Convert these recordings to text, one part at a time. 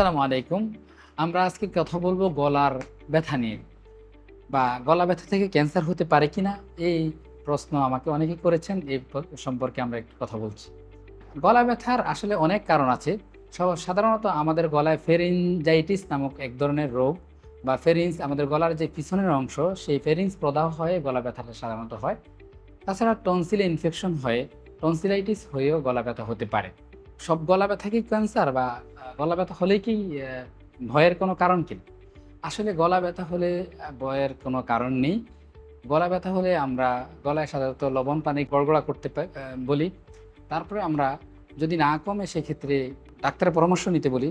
আসসালামু আলাইকুম। আমরা আজকে কথা বলবো গলার ব্যথা নিয়ে বা গলা ব্যথা থেকে ক্যান্সার হতে পারে কিনা? এই প্রশ্ন আমাকে অনেকেই করেছেন। এই সম্পর্কে আমরা একটু কথা বলছি। গলা ব্যথার আসলে অনেক কারণ আছে। সাধারণত আমাদের গলায় ফেরিনজাইটিস নামক এক ধরনের রোগ বা ফেরিন্স আমাদের গলার যে পিছনের অংশ, সেই ফেরিন্স প্রদাহ হয়ে গলা ব্যথাটা সাধারণত হয়। তাছাড়া টনসিলে ইনফেকশন হয়ে টনসিলাইটিস হয়েও গলা ব্যথা হতে পারে। সব গলা ব্যথা কি ক্যান্সার বা গলা ব্যথা হলেই কি ভয়ের কোনো কারণ কি? আসলে গলা ব্যথা হলে ভয়ের কোনো কারণ নেই। গলা ব্যথা হলে আমরা গলায় সাধারণত লবণ পানি গড়গড়া করতে বলি। তারপরে আমরা যদি না কমে সেক্ষেত্রে ডাক্তারের পরামর্শ নিতে বলি।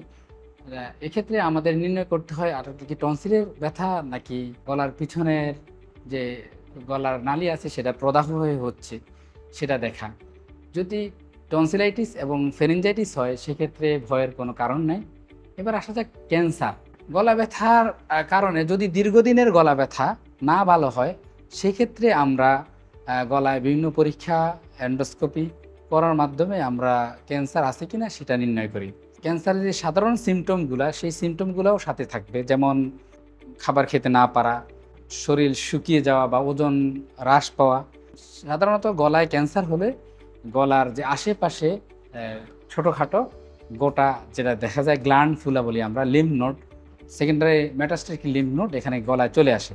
এক্ষেত্রে আমাদের নির্ণয় করতে হয় এটা কি টনসিলের ব্যথা নাকি গলার পিছনের যে গলার নালি আছে সেটা প্রদাহ হয়ে হচ্ছে সেটা দেখা। যদি টনসিলাইটিস এবং ফেরিনজাইটিস হয় সেক্ষেত্রে ভয়ের কোনো কারণ নাই। এবার আসা যাক ক্যান্সার। গলা ব্যথার কারণে যদি দীর্ঘদিনের গলা ব্যথা না ভালো হয় সেক্ষেত্রে আমরা গলায় বিভিন্ন পরীক্ষা এন্ডোস্কোপি করার মাধ্যমে আমরা ক্যান্সার আছে কিনা সেটা নির্ণয় করি। ক্যান্সারের যে সাধারণ সিমটমগুলা সেই সিমটমগুলোও সাথে থাকবে, যেমন খাবার খেতে না পারা, শরীর শুকিয়ে যাওয়া বা ওজন হ্রাস পাওয়া। সাধারণত গলায় ক্যান্সার হলে গলার যে আশেপাশে ছোটোখাটো গোটা যেটা দেখা যায় গ্ল্যান্ড ফুলা বলি আমরা, lymph node, secondary metastatic lymph node এখানে গলায় চলে আসে।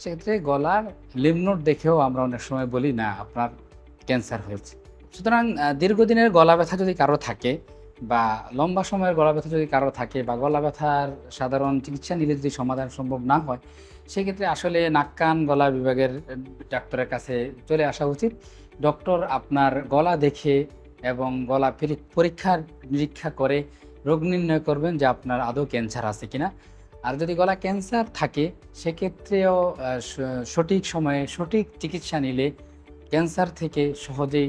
সেক্ষেত্রে গলার লিম্ফ নোড দেখেও আমরা অনেক সময় বলি না আপনার ক্যান্সার হয়েছে। সুতরাং দীর্ঘদিনের গলা ব্যথা যদি কারো থাকে বা লম্বা সময়ের গলা ব্যথা যদি কারো থাকে বা গলা ব্যথার সাধারণ চিকিৎসা নিলে যদি সমাধান সম্ভব না হয় সেক্ষেত্রে আসলে নাক কান গলা বিভাগের ডাক্তারের কাছে চলে আসা উচিত। ডক্টর আপনার গলা দেখে এবং গলা পরীক্ষা নিরীক্ষা করে রোগ নির্ণয় করবেন যে আপনার আদৌ ক্যান্সার আছে কিনা। আর যদি গলা ক্যান্সার থাকে সেক্ষেত্রেও সঠিক সময়ে সঠিক চিকিৎসা নিলে ক্যান্সার থেকে সহজেই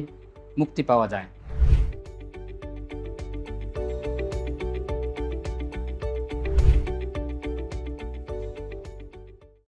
মুক্তি পাওয়া যায়।